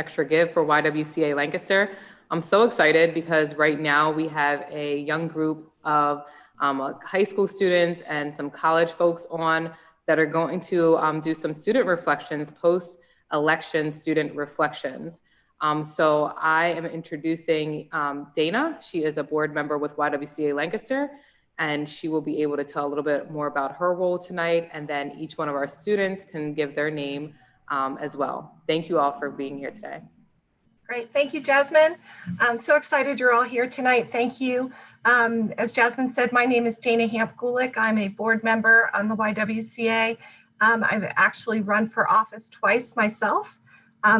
extra give for YWCA Lancaster. I'm so excited because right now we have a young group of high school students and some college folks on that are going to do some student reflections, post-election student reflections. So I am introducing Dana. She is a board member with YWCA Lancaster, and she will be able to tell a little bit more about her role tonight, and then each one of our students can give their name as well. Thank you all for being here today. Great, thank you, Jasmine. I'm so excited you're all here tonight. Thank you. As Jasmine said, my name is Dana Hamp-Gulick. I'm a board member on the YWCA. I've actually run for office twice myself,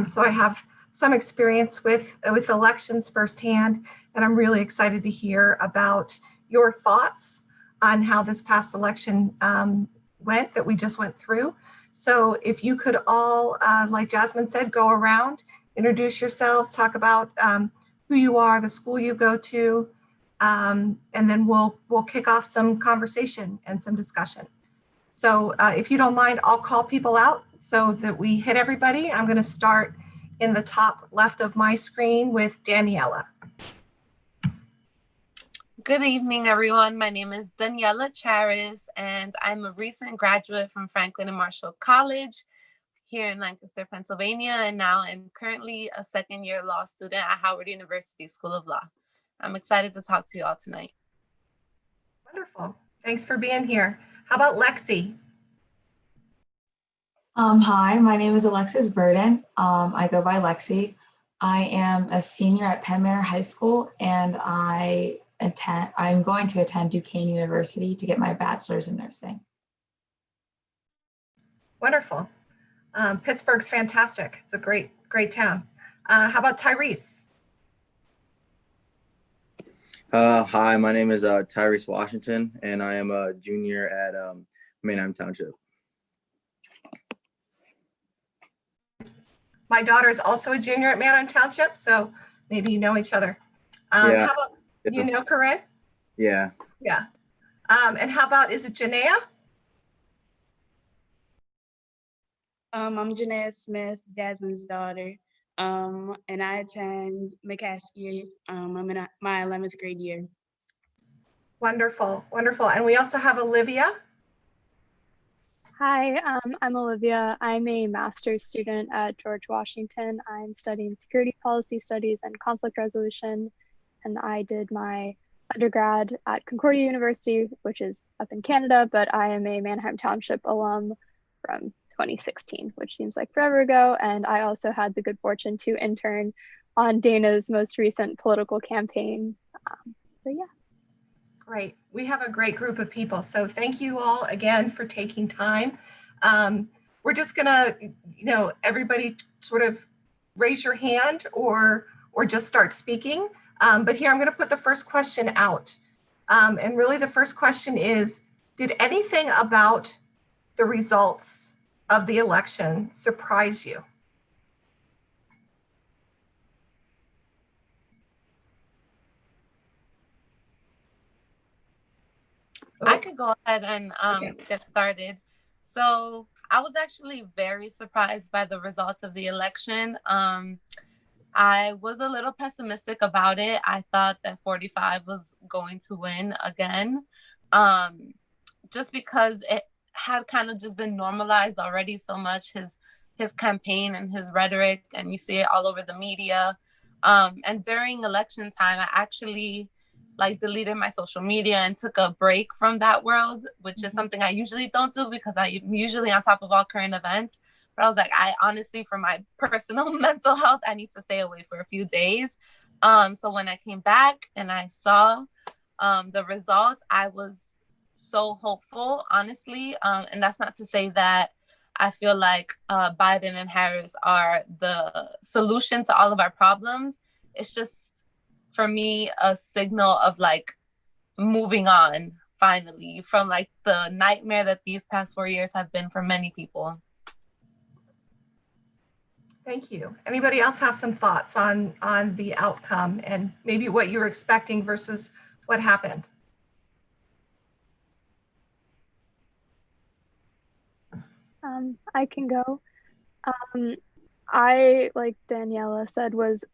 so I have some experience with elections firsthand, and I'm really excited to hear about your thoughts on how this past election went, that we just went through. So if you could all, like Jasmine said, go around, introduce yourselves, talk about who you are, the school you go to, and then we'll kick off some conversation and some discussion. So if you don't mind, I'll call people out so that we hit everybody. I'm going to start in the top left of my screen with Daniela. Good evening, everyone. My name is Daniela Charis, and I'm a recent graduate from Franklin and Marshall College here in Lancaster, Pennsylvania, and now I'm currently a second-year law student at Howard University School of Law. I'm excited to talk to you all tonight. Wonderful. Thanks for being here. How about Lexi? Hi, my name is Alexis Burden. I go by Lexi. I am a senior at Penn Manor High School, and I'm going to attend Duquesne University to get my bachelor's in nursing. Wonderful. Pittsburgh's fantastic. It's a great town. How about Tyrese? Hi, my name is Tyrese Washington, and I am a junior at Manheim Township. My daughter is also a junior at Manheim Township, so maybe you know each other. Yeah. How about, you know Corinne? Yeah. Yeah. And how about, is it Janaea? I'm Janaea Smith, Jasmine's daughter, and I attend McCaskey. I'm in my 11th grade year. Wonderful, wonderful. And we also have Olivia. Hi, I'm Olivia. I'm a master's student at George Washington. I'm studying security policy studies and conflict resolution, and I did my undergrad at Concordia University, which is up in Canada, but I am a Manheim Township alum from 2016, which seems like forever ago. And I also had the good fortune to intern on Dana's most recent political campaign. So yeah. Great. We have a great group of people. So thank you all again for taking time. We're just gonna, everybody sort of raise your hand or just start speaking. But here I'm gonna put the first question out. And really the first question is, did anything about the results of the election surprise you? I could go ahead and get started. So I was actually very surprised by the results of the election. I was a little pessimistic about it. I thought that 45 was going to win again, just because it had kind of just been normalized already so much, his campaign and his rhetoric, and you see it all over the media. And during election time, I actually deleted my social media and took a break from that world, which is something I usually don't do because I'm usually on top of all current events. But I was like, I honestly, for my personal mental health, I need to stay away for a few days. So when I came back and I saw the results, I was so hopeful, honestly. And that's not to say that I feel like Biden and Harris are the solution to all of our problems. It's just, for me, a signal of moving on finally from the nightmare that these past 4 years have been for many people. Thank you. Anybody else have some thoughts on the outcome and maybe what you were expecting versus what happened? I can go. I, like Daniela said, was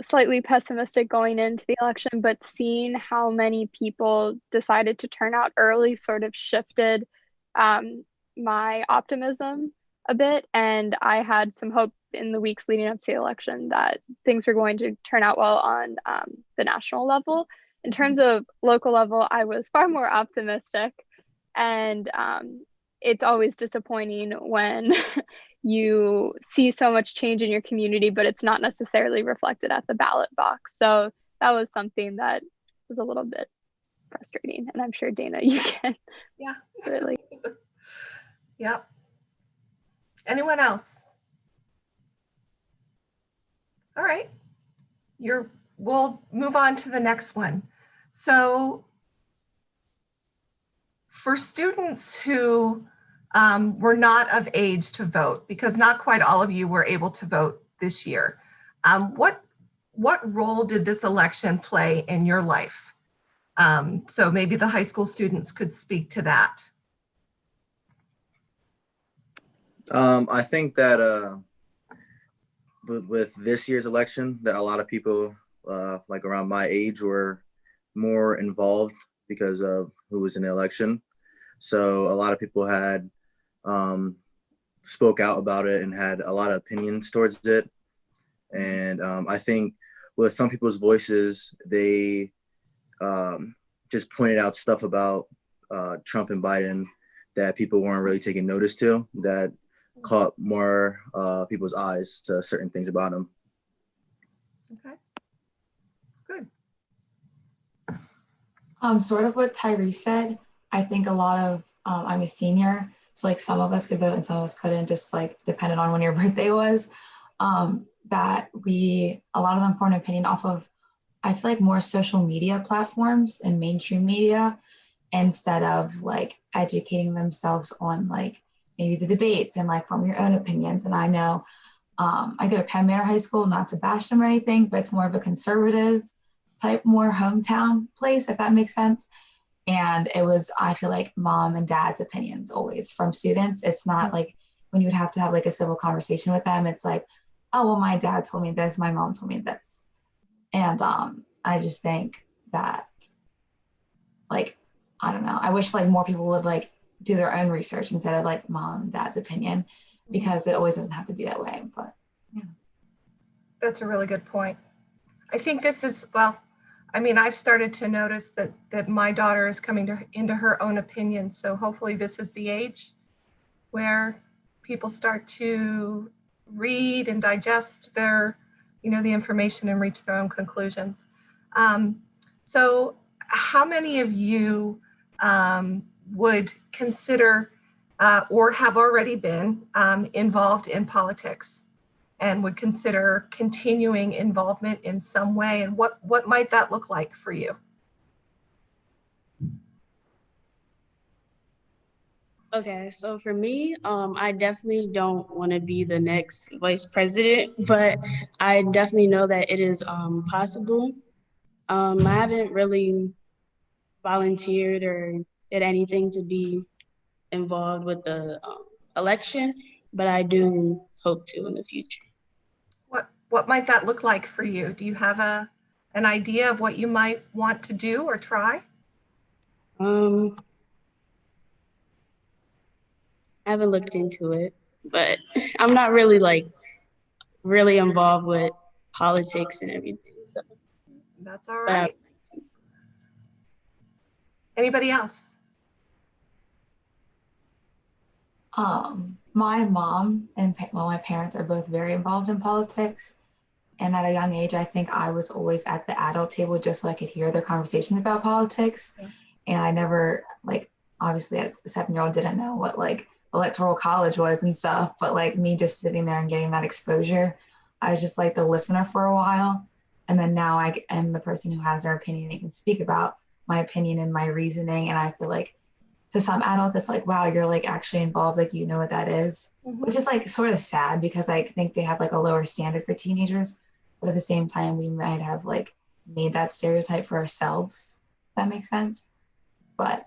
slightly pessimistic going into the election, but seeing how many people decided to turn out early sort of shifted my optimism a bit. And I had some hope in the weeks leading up to the election that things were going to turn out well on the national level. In terms of local level, I was far more optimistic. And it's always disappointing when you see so much change in your community, but it's not necessarily reflected at the ballot box. So that was something that was a little bit frustrating. And I'm sure, Dana, you can Yeah. really. Yep. Anyone else? All right. We'll move on to the next one. So for students who were not of age to vote, because not quite all of you were able to vote this year, what role did this election play in your life? So maybe the high school students could speak to that. I think that with this year's election, that a lot of people like around my age were more involved because of who was in the election. So a lot of people had spoke out about it and had a lot of opinions towards it. And I think with some people's voices, they just pointed out stuff about Trump and Biden that people weren't really taking notice to, that caught more people's eyes to certain things about him. Okay, good. Sort of what Tyrese said. I think a lot of, I'm a senior, so like some of us could vote and some of us couldn't, just like depended on when your birthday was. That a lot of them formed an opinion off of, I feel like, more social media platforms and mainstream media instead of like educating themselves on like maybe the debates and like from your own opinions. And I know I go to Penn Manor High School, not to bash them or anything, but it's more of a conservative type, more hometown place, if that makes sense. And it was, I feel like, mom and dad's opinions always from students. It's not like when you would have to have like a civil conversation with them, it's like, oh, well, my dad told me this, my mom told me this. And I just think that, like, I don't know, I wish like more people would like do their own research instead of like mom and dad's opinion, because it always doesn't have to be that way. But yeah. That's a really good point. I think this is, well, I mean, I've started to notice that my daughter is coming into her own opinion. So hopefully this is the age where people start to read and digest their, the information and reach their own conclusions. So how many of you would consider or have already been involved in politics and would consider continuing involvement in some way? And what might that look like for you? Okay, so for me, I definitely don't want to be the next vice president, but I definitely know that it is possible. I haven't really volunteered or did anything to be involved with the election, but I do hope to in the future. What might that look like for you? Do you have an idea of what you might want to do or try? I haven't looked into it, but I'm not really really involved with politics and everything. So. That's all right. Anybody else? My mom and my parents are both very involved in politics. And at a young age, I think I was always at the adult table just so I could hear their conversations about politics. Yeah. And I never, like, obviously as a 7-year-old didn't know what like electoral college was and stuff, but like me just sitting there and getting that exposure, I was just like the listener for a while. And then now I am the person who has their opinion and can speak about my opinion and my reasoning. And I feel like to some adults, it's like, wow, you're like actually involved, like you know what that is, which is like sort of sad because I think they have like a lower standard for teenagers. But at the same time, we might have like made that stereotype for ourselves, if that makes sense. But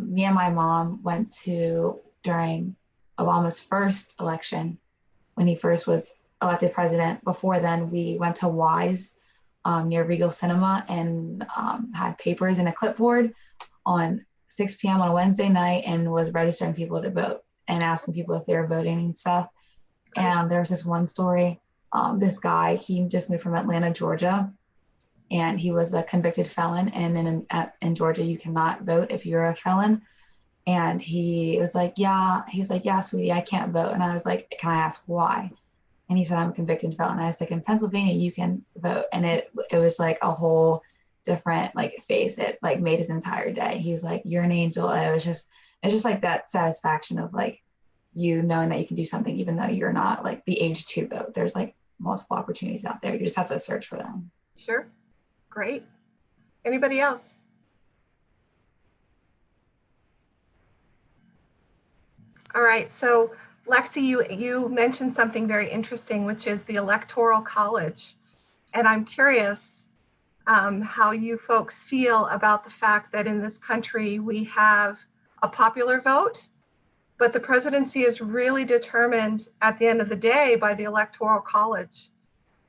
me and my mom went to, during Obama's first election, when he first was elected president. Before then, we went to Wise near Regal Cinema and had papers and a clipboard on 6 p.m. on a Wednesday night and was registering people to vote and asking people if they were voting and stuff. And there was this one story. This guy, he just moved from Atlanta, Georgia, and he was a convicted felon. And in Georgia, you cannot vote if you're a felon. And he was like, yeah, sweetie, I can't vote. And I was like, can I ask why? And he said, I'm a convicted felon. I was like, in Pennsylvania, you can vote. And it was like a whole different like face. It like made his entire day. He was like, you're an angel. And it's just like that satisfaction of like you knowing that you can do something, even though you're not like the age to vote. There's like multiple opportunities out there. You just have to search for them. Sure. Great. Anybody else? All right. So Lexi, you mentioned something very interesting, which is the Electoral College. And I'm curious how you folks feel about the fact that in this country we have a popular vote, but the presidency is really determined at the end of the day by the Electoral College.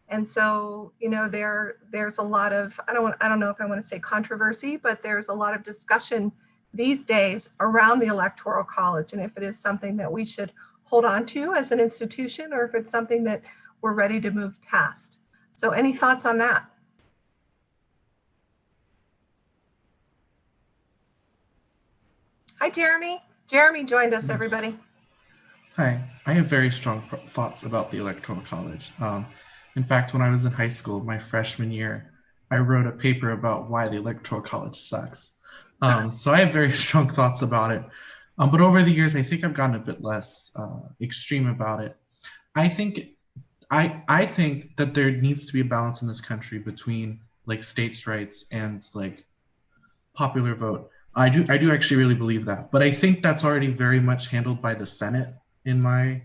And so, you know, there's a lot of, I don't know if I want to say controversy, but there's a lot of discussion these days around the Electoral College and if it is something that we should hold on to as an institution or if it's something that we're ready to move past. So any thoughts on that? Hi, Jeremy. Jeremy joined us, everybody. Hi, I have very strong thoughts about the Electoral College. In fact, when I was in high school, my freshman year, I wrote a paper about why the Electoral College sucks. So I have very strong thoughts about it. But over the years, I think I've gotten a bit less extreme about it. I think that there needs to be a balance in this country between like states' rights and like popular vote. I do actually really believe that, but I think that's already very much handled by the Senate in my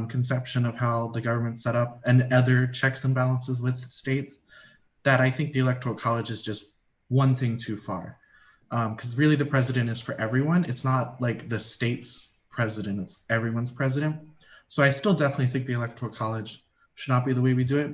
conception of how the government's set up and other checks and balances with states, that I think the Electoral College is just one thing too far. Because really the president is for everyone. It's not like the state's president, it's everyone's president. So I still definitely think the Electoral College should not be the way we do it.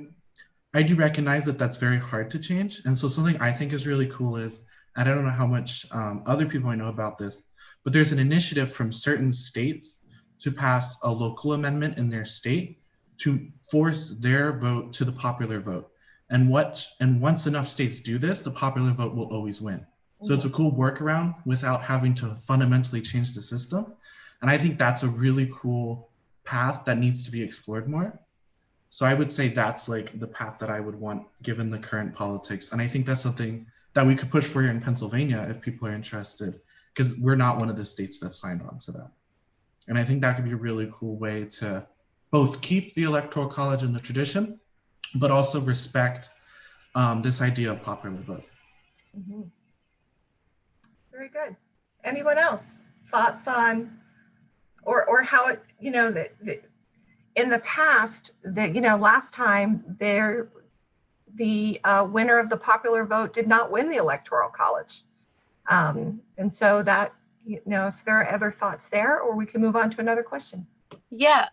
I do recognize that that's very hard to change. And so something I think is really cool is, and I don't know how much other people I know about this, but there's an initiative from certain states to pass a local amendment in their state to force their vote to the popular vote. And once enough states do this, the popular vote will always win. So it's a cool workaround without having to fundamentally change the system. And I think that's a really cool path that needs to be explored more. So I would say that's like the path that I would want given the current politics. And I think that's something that we could push for here in Pennsylvania if people are interested, because we're not one of the states that signed on to that. And I think that could be a really cool way to both keep the Electoral College in the tradition, but also respect this idea of popular vote. Mm-hmm. Very good. Anyone else? Thoughts on, or how it, you know, that in the past, that, you know, last time the winner of the popular vote did not win the Electoral College. And so that, you know, if there are other thoughts there, or we can move on to another question. Yeah,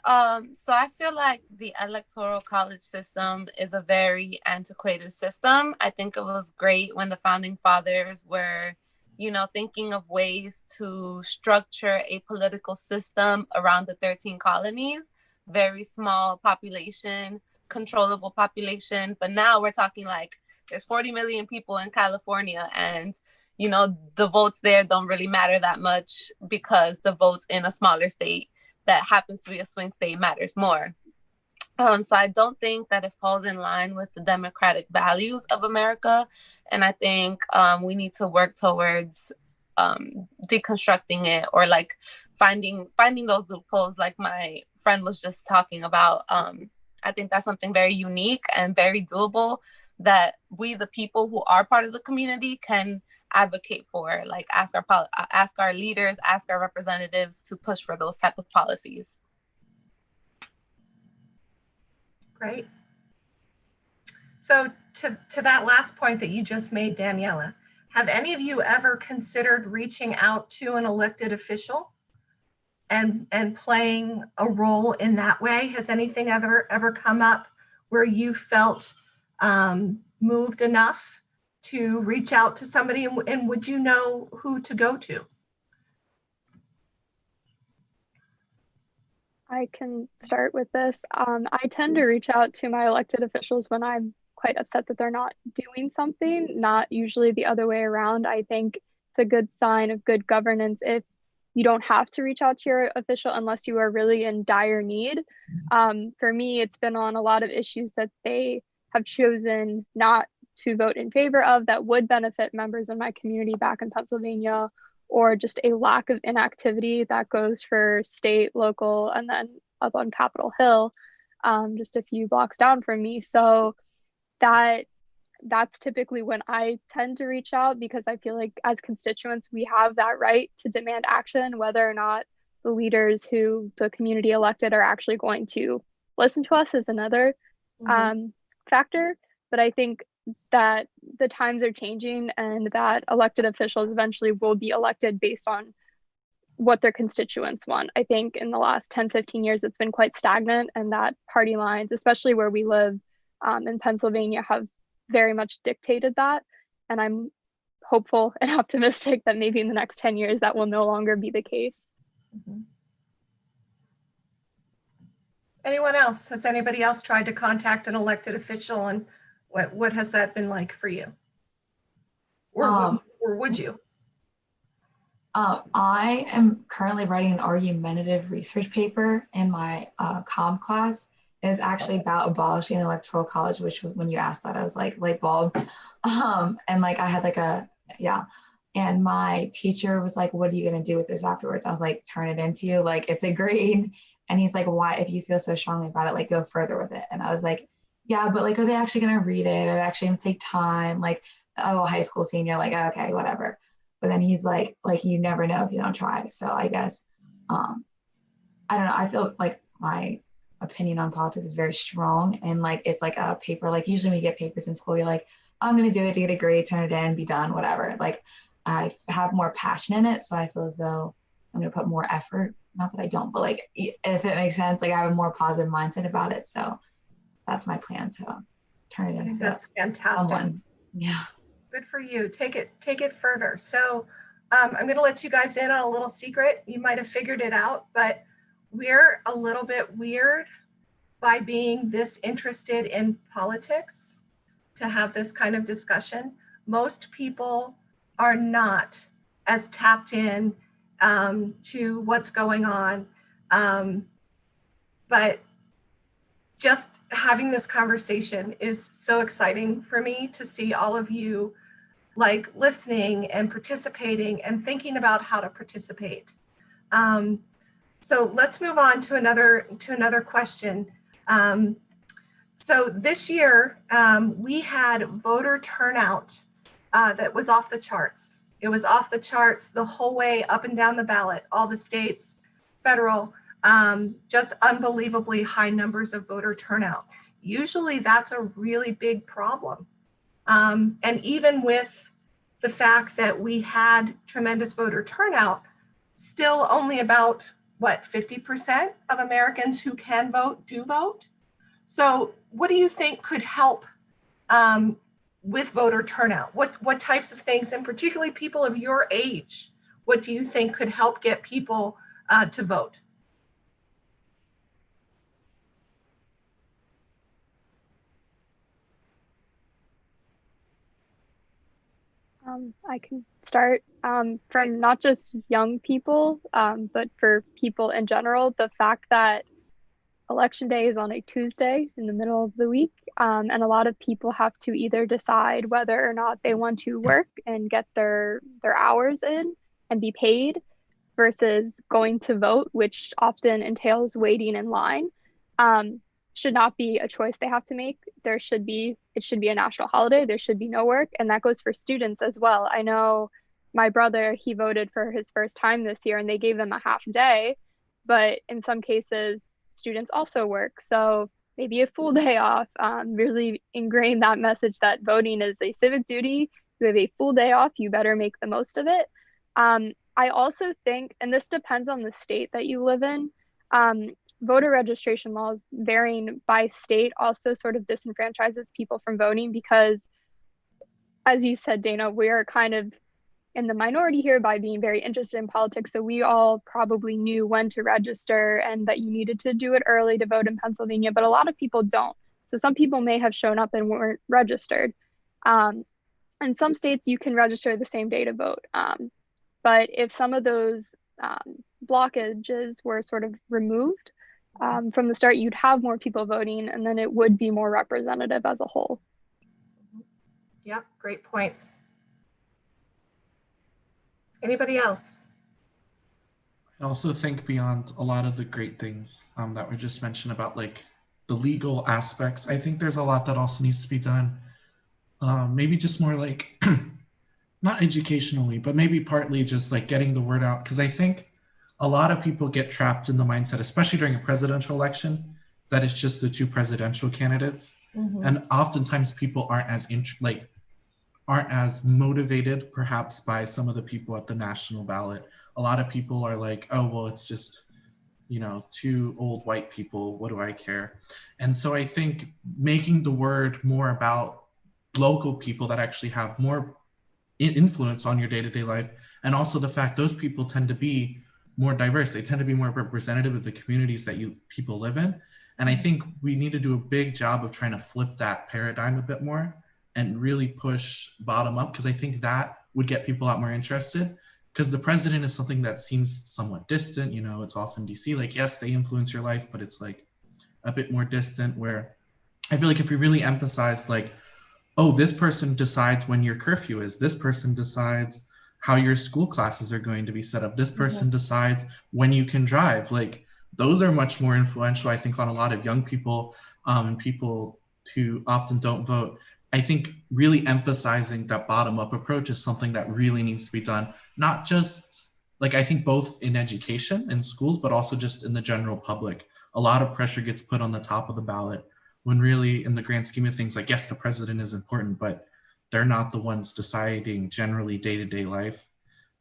so I feel like the Electoral College system is a very antiquated system. I think it was great when the founding fathers were, you know, thinking of ways to structure a political system around the 13 colonies, very small population, controllable population. But now we're talking like there's 40 million people in California, and, you know, the votes there don't really matter that much because the votes in a smaller state that happens to be a swing state matters more. So I don't think that it falls in line with the democratic values of America. And I think we need to work towards deconstructing it, or like finding those loopholes like my friend was just talking about. I think that's something very unique and very doable that we, the people who are part of the community, can advocate for, like ask our leaders, ask our representatives to push for those type of policies. Great. So to that last point that you just made, Daniela, have any of you ever considered reaching out to an elected official and playing a role in that way? Has anything ever come up where you felt moved enough to reach out to somebody, and would you know who to go to? I can start with this. I tend to reach out to my elected officials when I'm quite upset that they're not doing something, not usually the other way around. I think it's a good sign of good governance if you don't have to reach out to your official unless you are really in dire need. For me, it's been on a lot of issues that they have chosen not to vote in favor of that would benefit members in my community back in Pennsylvania, or just a lack of inactivity that goes for state, local, and then up on Capitol Hill, just a few blocks down from me. So that's typically when I tend to reach out, because I feel like as constituents, we have that right to demand action, whether or not the leaders who the community elected are actually going to listen to us is another factor. But I think that the times are changing and that elected officials eventually will be elected based on what their constituents want. I think in the last 10, 15 years, it's been quite stagnant, and that party lines, especially where we live in Pennsylvania, have very much dictated that. And I'm hopeful and optimistic that maybe in the next 10 years that will no longer be the case. Anyone else? Has anybody else tried to contact an elected official, and what has that been like for you? Or would you? I am currently writing an argumentative research paper in my comm class. It is actually about abolishing the electoral college, which when you asked that, I was like, light bulb. And like I had like and my teacher was like, what are you gonna do with this afterwards? I was like, turn it into like, it's a grade. And he's like, why, if you feel so strongly about it, like go further with it. And I was like, yeah, but like, are they actually gonna read it? Are they actually gonna take time? Like, oh, high school senior, like, okay, whatever. But then he's like you never know if you don't try. So I guess, I don't know. I feel like my opinion on politics is very strong, and like it's like a paper. Like usually when you get papers in school, you're like, I'm gonna do it to get a grade, turn it in, be done, whatever. Like I have more passion in it, so I feel as though I'm gonna put more effort. Not that I don't, but like if it makes sense, like I have a more positive mindset about it. So that's my plan to turn it into. That's fantastic. Someone. Yeah. Good for you. Take it further. So I'm going to let you guys in on a little secret. You might have figured it out, but we're a little bit weird by being this interested in politics to have this kind of discussion. Most people are not as tapped in to what's going on. But just having this conversation is so exciting for me to see all of you like listening and participating and thinking about how to participate. So let's move on to another question. So this year we had voter turnout that was off the charts. It was off the charts the whole way up and down the ballot, all the states, federal, just unbelievably high numbers of voter turnout. Usually that's a really big problem. And even with the fact that we had tremendous voter turnout, still only about, 50% of Americans who can vote do vote? So what do you think could help with voter turnout? What types of things, and particularly people of your age, what do you think could help get people to vote? I can start from not just young people, but for people in general. The fact that Election Day is on a Tuesday in the middle of the week, and a lot of people have to either decide whether or not they want to work and get their hours in and be paid versus going to vote, which often entails waiting in line. Should not be a choice they have to make. It should be a national holiday. There should be no work. And that goes for students as well. I know my brother, he voted for his first time this year and they gave him a half day, but in some cases, students also work. So maybe a full day off, really ingrain that message that voting is a civic duty. You have a full day off, you better make the most of it. I also think, and this depends on the state that you live in, voter registration laws varying by state also sort of disenfranchises people from voting because, as you said, Dana, we are kind of in the minority here by being very interested in politics. So we all probably knew when to register and that you needed to do it early to vote in Pennsylvania, but a lot of people don't. So some people may have shown up and weren't registered. In some states, you can register the same day to vote. But if some of those blockages were sort of removed from the start, you'd have more people voting and then it would be more representative as a whole. Yep, great points. Anybody else? I also think beyond a lot of the great things that were just mentioned about like the legal aspects, I think there's a lot that also needs to be done. Maybe just more like, not educationally, but maybe partly just like getting the word out. Because I think a lot of people get trapped in the mindset, especially during a presidential election, that it's just the two presidential candidates. Mm-hmm. And oftentimes people aren't as motivated perhaps by some of the people at the national ballot. A lot of people are like, oh, well, it's just, two old white people, what do I care? And so I think making the word more about local people that actually have more influence on your day-to-day life, and also the fact those people tend to be more diverse. They tend to be more representative of the communities that people live in. And I think we need to do a big job of trying to flip that paradigm a bit more and really push bottom up, because I think that would get people a lot more interested. Because the president is something that seems somewhat distant, it's often DC. Like, yes, they influence your life, but it's like a bit more distant, where I feel like if we really emphasize like, oh, this person decides when your curfew is, this person decides how your school classes are going to be set up, this person decides when you can drive, like those are much more influential, I think, on a lot of young people and people who often don't vote. I think really emphasizing that bottom-up approach is something that really needs to be done, not just like, I think both in education in schools, but also just in the general public. A lot of pressure gets put on the top of the ballot when really in the grand scheme of things, like, yes, the president is important, but they're not the ones deciding generally day-to-day life.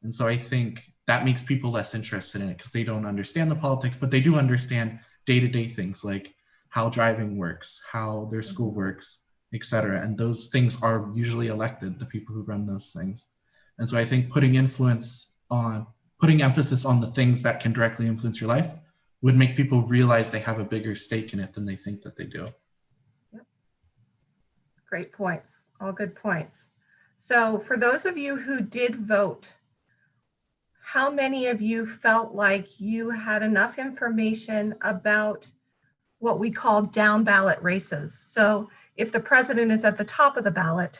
And so I think that makes people less interested in it because they don't understand the politics, but they do understand day-to-day things like how driving works, how their school works, etc. And those things are usually elected, the people who run those things. And so I think putting emphasis on the things that can directly influence your life would make people realize they have a bigger stake in it than they think that they do. Yep. Great points, all good points. So for those of you who did vote, how many of you felt like you had enough information about what we call down ballot races? So if the president is at the top of the ballot,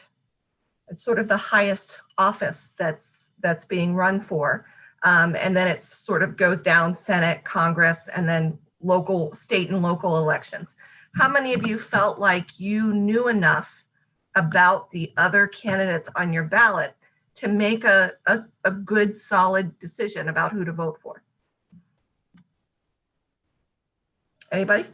it's sort of the highest office that's being run for. And then it sort of goes down Senate, Congress, and then local, state and local elections. How many of you felt like you knew enough about the other candidates on your ballot to make a good, solid decision about who to vote for? Anybody?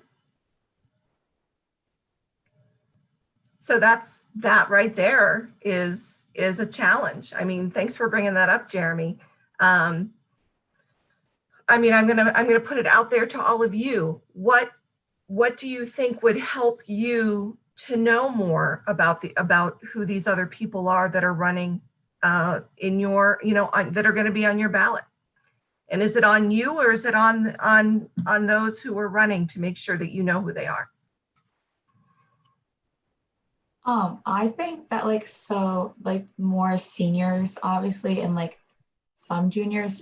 So that right there is a challenge. I mean, thanks for bringing that up, Jeremy. I mean, I'm gonna put it out there to all of you. What do you think would help you to know more about who these other people are that are running in your, that are going to be on your ballot? And is it on you, or is it on those who are running to make sure that you know who they are? I think that more seniors, obviously, and like some juniors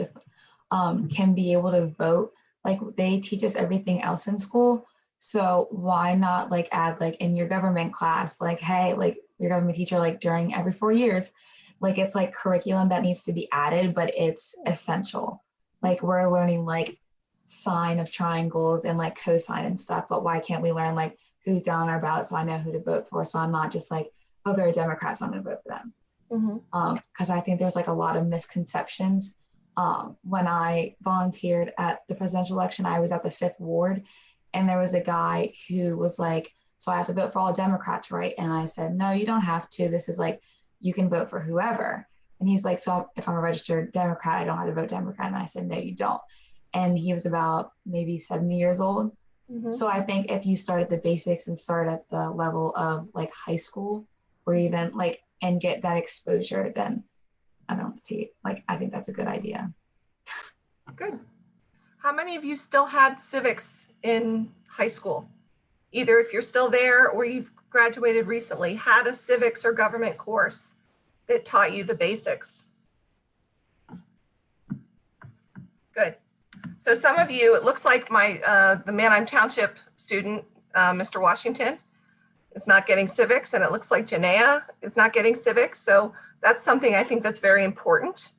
can be able to vote. Like, they teach us everything else in school. So why not add in your government class, hey, your government teacher, during every 4 years, it's curriculum that needs to be added, but it's essential. We're learning sine of triangles and cosine and stuff, but why can't we learn who's down on our ballot so I know who to vote for? So I'm not just oh, they're a Democrat, so I'm gonna vote for them. Because I think there's a lot of misconceptions. When I volunteered at the presidential election, I was at the 5th ward, and there was a guy who was so I have to vote for all Democrats, right? And I said, no, you don't have to. This is you can vote for whoever. And he's like, so if I'm a registered Democrat, I don't have to vote Democrat. And I said, no, you don't. And he was about maybe 70 years old. Mhm. So I think if you start at the basics and start at the level of like high school or even like, and get that exposure, then I don't see, like, I think that's a good idea. Good. How many of you still had civics in high school? Either if you're still there or you've graduated recently, had a civics or government course that taught you the basics? Good. So some of you, it looks like the Manheim Township student, Mr. Washington, is not getting civics, and it looks like Janaea is not getting civics. So that's something I think that's very important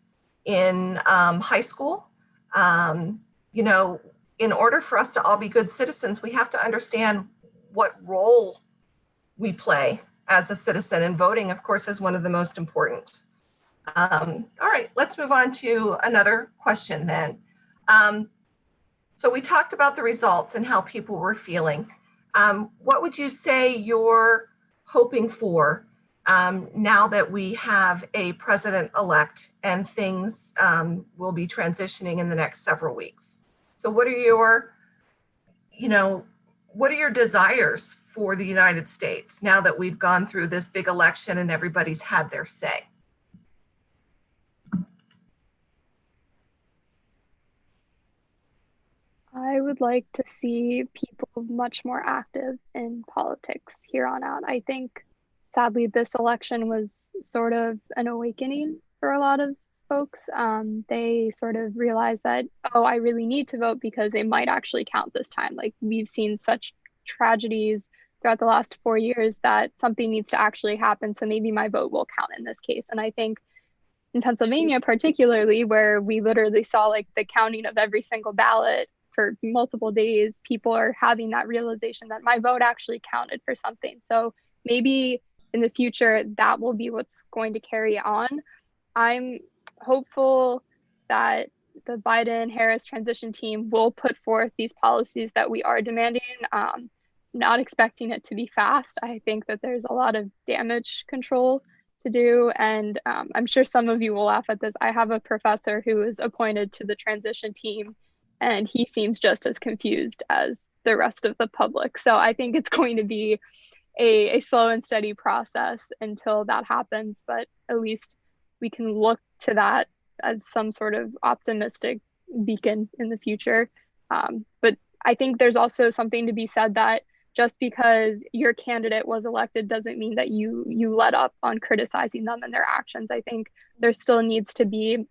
in high school. You know, in order for us to all be good citizens, we have to understand what role we play as a citizen, and voting, of course, is one of the most important. All right, let's move on to another question then. So we talked about the results and how people were feeling. What would you say you're hoping for now that we have a president-elect and things will be transitioning in the next several weeks? So what are your, what are your desires for the United States now that we've gone through this big election and everybody's had their say? I would like to see people much more active in politics here on out. I think, sadly, this election was sort of an awakening for a lot of folks. They sort of realized that, oh, I really need to vote because it might actually count this time. Like, we've seen such tragedies throughout the last 4 years that something needs to actually happen. So maybe my vote will count in this case. And I think in Pennsylvania, particularly, where we literally saw like the counting of every single ballot for multiple days, people are having that realization that my vote actually counted for something. So maybe in the future, that will be what's going to carry on. I'm hopeful that the Biden-Harris transition team will put forth these policies that we are demanding. Not expecting it to be fast. I think that there's a lot of damage control to do. And I'm sure some of you will laugh at this. I have a professor who is appointed to the transition team, and he seems just as confused as the rest of the public. So I think it's going to be a slow and steady process until that happens, but at least we can look to that as some sort of optimistic beacon in the future. But I think there's also something to be said that just because your candidate was elected doesn't mean that you let up on criticizing them and their actions. I think there still needs to be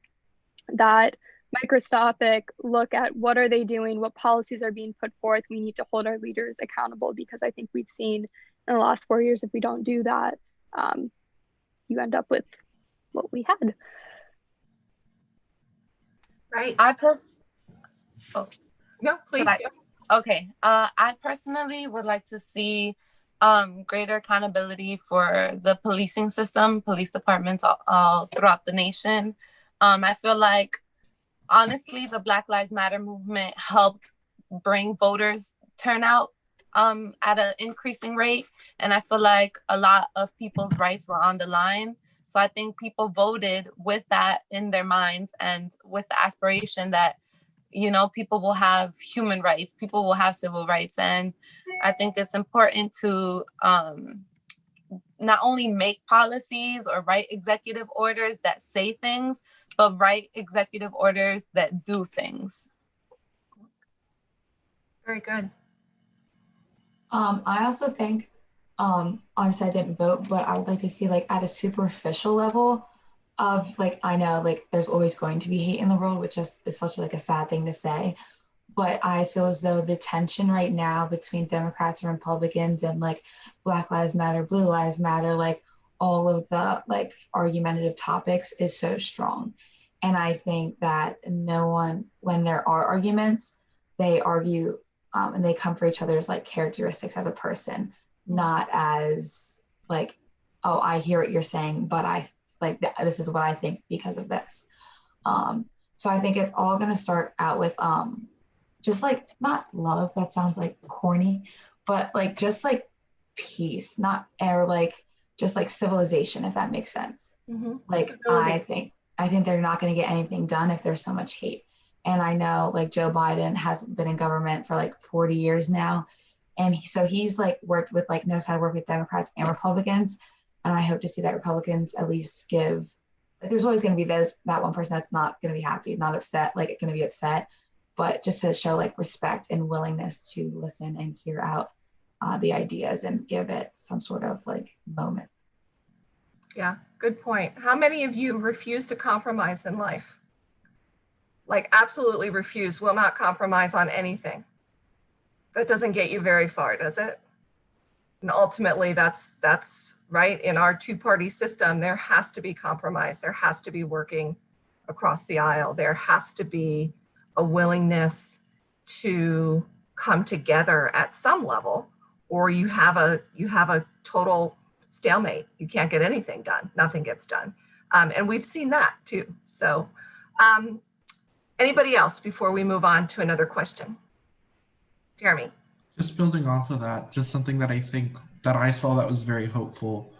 that microscopic look at what are they doing, what policies are being put forth. We need to hold our leaders accountable, because I think we've seen in the last 4 years, if we don't do that, you end up with what we had. Right. No, please. Okay. I personally would like to see greater accountability for the policing system, police departments all throughout the nation. I feel like, honestly, the Black Lives Matter movement helped bring voters turnout at an increasing rate. And I feel like a lot of people's rights were on the line. So I think people voted with that in their minds and with the aspiration that, you know, people will have human rights, people will have civil rights. And I think it's important to not only make policies or write executive orders that say things, but write executive orders that do things. Very good. I also think, obviously I didn't vote, but I would like to see, like, at a superficial level of, like, I know, like, there's always going to be hate in the world, which is such like a sad thing to say, but I feel as though the tension right now between Democrats and Republicans and like Black Lives Matter, Blue Lives Matter, like all of the like argumentative topics is so strong. And I think that no one, when there are arguments, they argue and they come for each other's like characteristics as a person, not as like, oh, I hear what you're saying, but I like this is what I think because of this. So I think it's all going to start out with just like, not love, that sounds like corny, but like just like peace, not, or like just like civilization, if that makes sense. Like Civility. I think they're not going to get anything done if there's so much hate. And I know like Joe Biden has been in government for like 40 years now. And so he's like worked with like knows how to work with Democrats and Republicans. And I hope to see that Republicans at least give, like, there's always going to be that one person that's not going to be happy, not upset, like going to be upset, but just to show like respect and willingness to listen and hear out the ideas and give it some sort of like moment. Yeah, good point. How many of you refuse to compromise in life? Like absolutely refuse, will not compromise on anything. That doesn't get you very far, does it? And ultimately that's right. In our two-party system, there has to be compromise. There has to be working across the aisle. There has to be a willingness to come together at some level, or you have a total stalemate. You can't get anything done. Nothing gets done. And we've seen that too. So anybody else before we move on to another question? Jeremy. Just building off of that, just something that I think that I saw that was very hopeful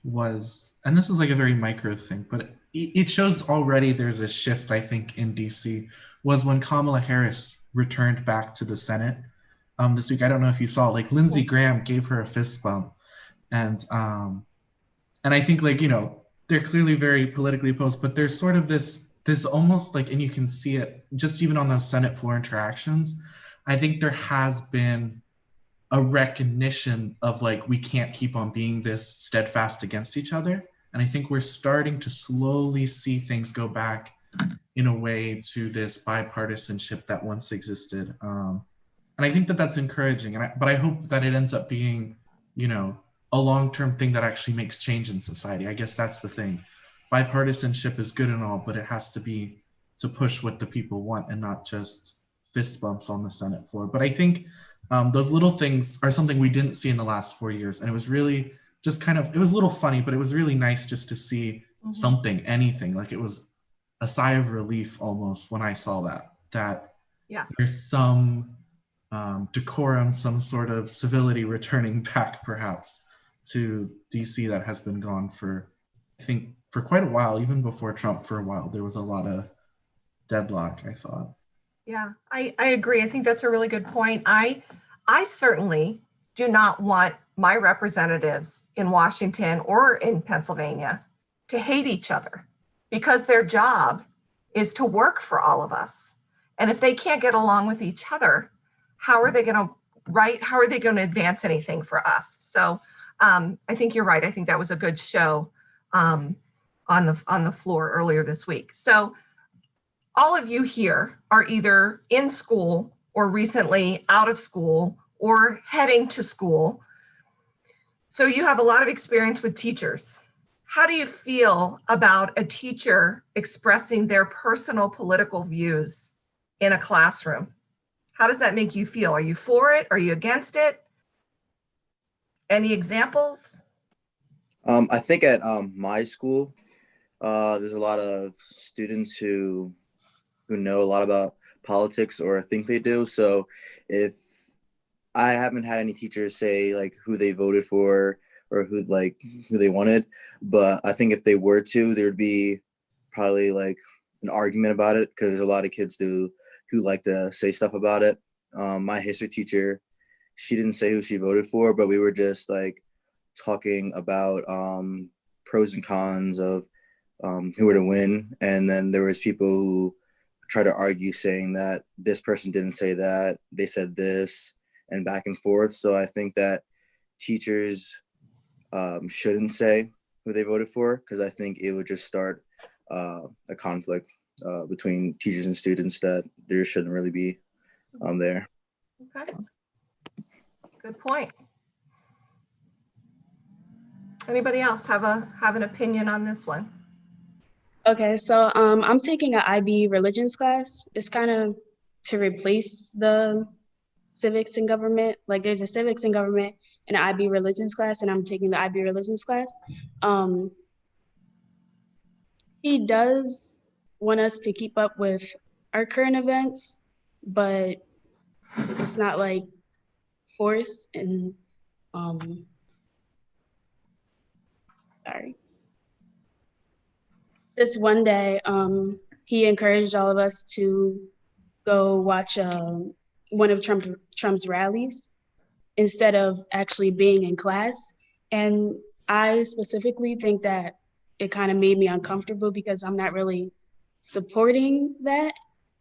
was, and this is like a very micro thing, but it shows already there's a shift, I think, in DC, was when Kamala Harris returned back to the Senate this week. I don't know if you saw, like Lindsey Graham gave her a fist bump. And I think, like, you know, they're clearly very politically opposed, but there's sort of this almost like, and you can see it just even on those Senate floor interactions, I think there has been a recognition of like, we can't keep on being this steadfast against each other. And I think we're starting to slowly see things go back in a way to this bipartisanship that once existed. And I think that that's encouraging. But I hope that it ends up being, you know, a long-term thing that actually makes change in society. I guess that's the thing. Bipartisanship is good and all, but it has to be to push what the people want and not just fist bumps on the Senate floor. But I think those little things are something we didn't see in the last 4 years. And it was really just kind of, it was a little funny, but it was really nice just to see something, anything. Like it was a sigh of relief almost when I saw that there's some decorum, some sort of civility returning back perhaps to DC that has been gone for, I think, for quite a while. Even before Trump, for a while, there was a lot of deadlock, I thought. Yeah, I agree. I think that's a really good point. I certainly do not want my representatives in Washington or in Pennsylvania to hate each other, because their job is to work for all of us. And if they can't get along with each other, how are they going to advance anything for us? So I think you're right. I think that was a good show on the floor earlier this week. So all of you here are either in school or recently out of school or heading to school. So you have a lot of experience with teachers. How do you feel about a teacher expressing their personal political views in a classroom? How does that make you feel? Are you for it? Are you against it? Any examples? I think at my school, there's a lot of students who know a lot about politics or think they do. So if I haven't had any teachers say like who they voted for or who they wanted, but I think if they were to, there'd be probably like an argument about it, because there's a lot of kids who like to say stuff about it. My history teacher, she didn't say who she voted for, but we were just like talking about pros and cons of who were to win. And then there was people who try to argue saying that this person didn't say that, they said this, and back and forth. So I think that teachers shouldn't say who they voted for, because I think it would just start a conflict between teachers and students that there shouldn't really be there. Okay, good point. Anybody else have an opinion on this one? Okay, so I'm taking an IB religions class. It's kind of to replace the civics and government. Like there's a civics and government and an IB religions class, and I'm taking the IB religions class. He does want us to keep up with our current events, but it's not like forced. And sorry. This one day, he encouraged all of us to go watch one of Trump's rallies instead of actually being in class. And I specifically think that it kind of made me uncomfortable because I'm not really supporting that.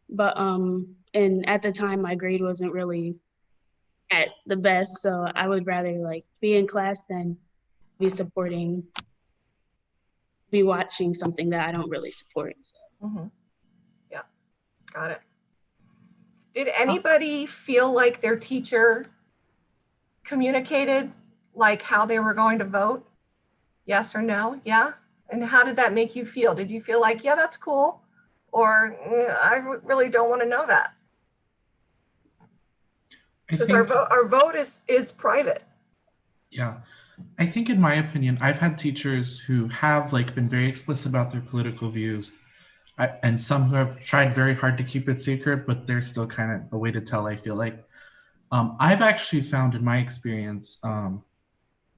But and at the time my grade wasn't really at the best, so I would rather like be in class than be watching something that I don't really support. So. Mm-hmm. Yeah, got it. Did anybody feel like their teacher communicated like how they were going to vote? Yes or no? Yeah. And how did that make you feel? Did you feel like, yeah, that's cool? Or I really don't want to know that? Because our vote is private. Yeah. I think in my opinion, I've had teachers who have like been very explicit about their political views, and some who have tried very hard to keep it secret, but there's still kind of a way to tell, I feel like. I've actually found in my experience,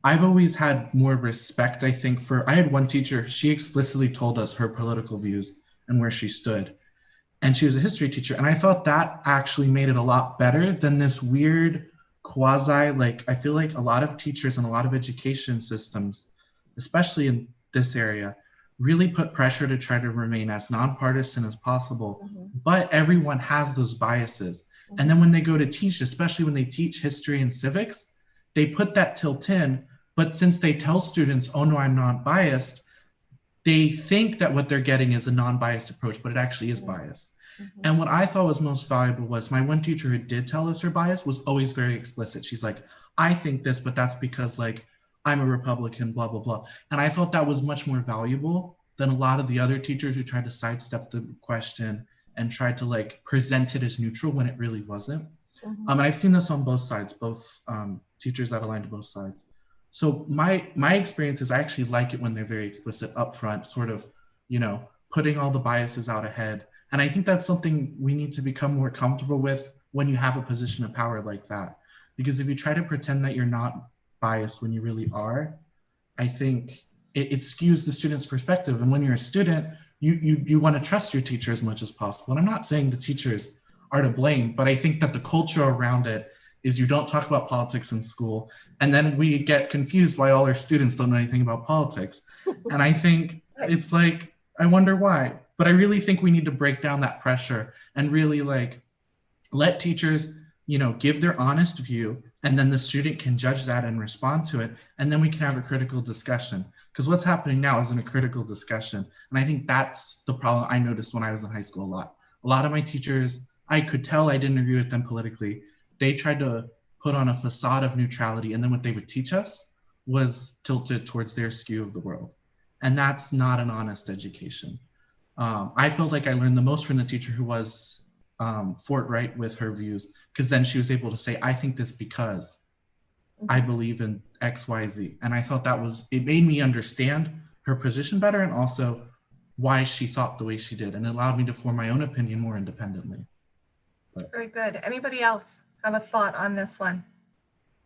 I've always had more respect, I think, I had one teacher, she explicitly told us her political views and where she stood. And she was a history teacher. And I thought that actually made it a lot better than this weird quasi, like, I feel like a lot of teachers and a lot of education systems, especially in this area, really put pressure to try to remain as nonpartisan as possible. Mm-hmm. But everyone has those biases. Mm-hmm. And then when they go to teach, especially when they teach history and civics, they put that tilt in. But since they tell students, oh no, I'm not biased, they think that what they're getting is a non-biased approach, but it actually is biased. Mm-hmm. And what I thought was most valuable was my one teacher who did tell us her bias was always very explicit. She's like, I think this, but that's because like I'm a Republican, blah, blah, blah. And I thought that was much more valuable than a lot of the other teachers who tried to sidestep the question and tried to like present it as neutral when it really wasn't. Mm-hmm. And I've seen this on both sides, both teachers that align to both sides. So my experience is I actually like it when they're very explicit upfront, sort of, you know, putting all the biases out ahead. And I think that's something we need to become more comfortable with when you have a position of power like that. Because if you try to pretend that you're not biased when you really are, I think it skews the student's perspective. And when you're a student, you want to trust your teacher as much as possible. And I'm not saying the teachers are to blame, but I think that the culture around it is you don't talk about politics in school. And then we get confused why all our students don't know anything about politics. And I think it's like, I wonder why. But I really think we need to break down that pressure and really like let teachers, you know, give their honest view, and then the student can judge that and respond to it. And then we can have a critical discussion. Because what's happening now isn't a critical discussion. And I think that's the problem I noticed when I was in high school a lot. A lot of my teachers, I could tell I didn't agree with them politically. They tried to put on a facade of neutrality, and then what they would teach us was tilted towards their skew of the world. And that's not an honest education. I felt like I learned the most from the teacher who was forthright with her views, because then she was able to say, I think this because I believe in X, Y, Z. And I thought it made me understand her position better, and also why she thought the way she did. And it allowed me to form my own opinion more independently. Very good. Anybody else have a thought on this one?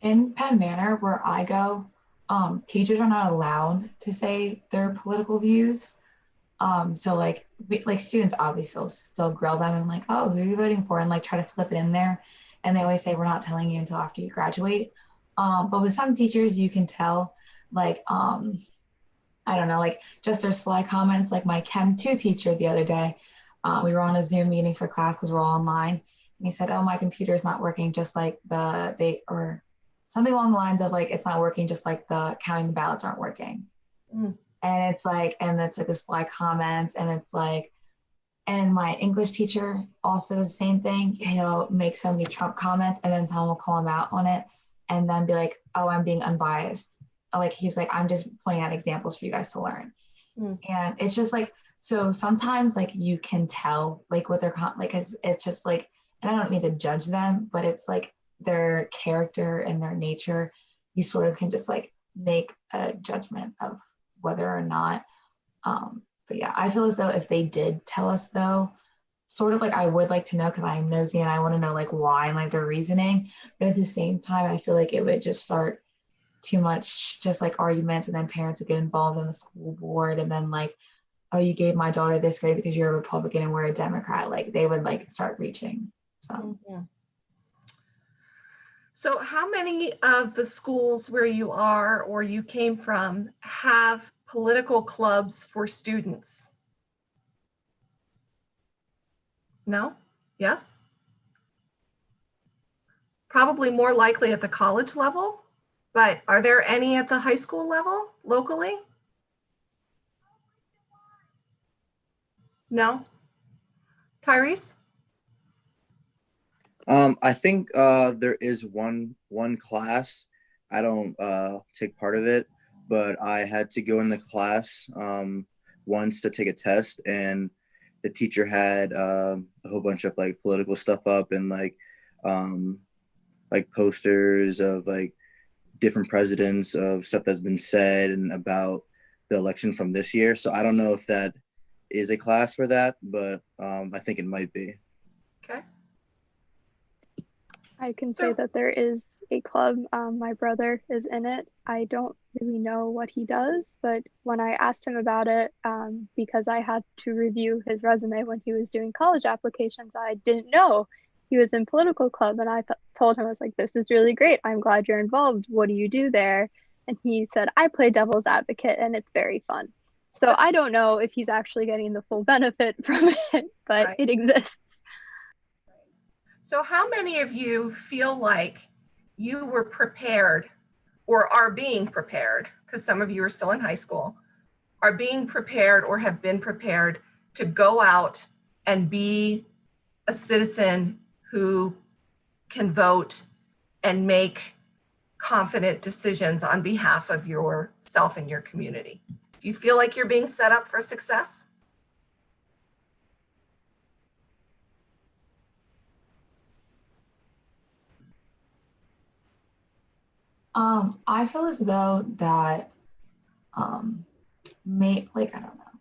In Penn Manor, where I go, teachers are not allowed to say their political views. So like students obviously still grill them and like, oh, who are you voting for? And like try to slip it in there. And they always say, we're not telling you until after you graduate. But with some teachers, you can tell like, I don't know, like just their sly comments. Like my Chem 2 teacher the other day, we were on a Zoom meeting for class because we're all online. And he said, oh, my computer's not working just like or something along the lines of like, it's not working just like the counting the ballots aren't working. Mm. And it's like a sly comment. And it's like, and my English teacher also does the same thing. He'll make so many Trump comments and then someone will call him out on it and then be like, oh, I'm being unbiased. Like, he's like, I'm just pointing out examples for you guys to learn. Mm. And it's just like, so sometimes like you can tell like what they're like, it's just like, and I don't mean to judge them, but it's like their character and their nature, you sort of can just like make a judgment of whether or not. But yeah, I feel as though if they did tell us though, sort of like I would like to know because I'm nosy and I want to know like why and like their reasoning. But at the same time, I feel like it would just start too much just like arguments, and then parents would get involved in the school board, and then like, oh, you gave my daughter this grade because you're a Republican and we're a Democrat. Like they would like start reaching. So. So how many of the schools where you are or you came from have political clubs for students? No? Yes? Probably more likely at the college level, but are there any at the high school level locally? No? Tyrese? I think there is one class. I don't take part of it, but I had to go in the class once to take a test, and the teacher had a whole bunch of like political stuff up, and like posters of like different presidents, of stuff that's been said and about the election from this year. So I don't know if that is a class for that, but I think it might be. Okay. I can say that there is a club. My brother is in it. I don't really know what he does, but when I asked him about it, because I had to review his resume when he was doing college applications, I didn't know he was in political club. And I told him, I was like, this is really great. I'm glad you're involved. What do you do there? And he said, I play devil's advocate and it's very fun. So I don't know if he's actually getting the full benefit from it, but it exists. So how many of you feel like you were prepared or are being prepared, because some of you are still in high school, are being prepared or have been prepared to go out and be a citizen who can vote and make confident decisions on behalf of yourself and your community? Do you feel like you're being set up for success? I feel as though that like, I don't know.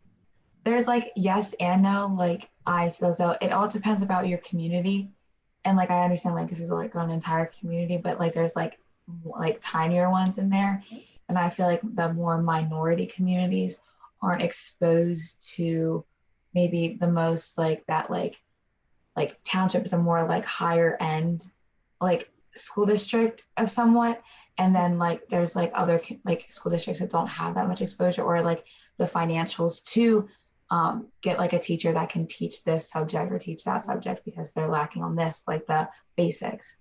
There's like yes and no. Like I feel as though it all depends about your community. And like I understand like this is like an entire community, but like there's like tinier ones in there. And I feel like the more minority communities aren't exposed to maybe the most like that like township is a more like higher end like school district of somewhat, and then like there's like other like school districts that don't have that much exposure or like the financials to get like a teacher that can teach this subject or teach that subject because they're lacking on this like the basics.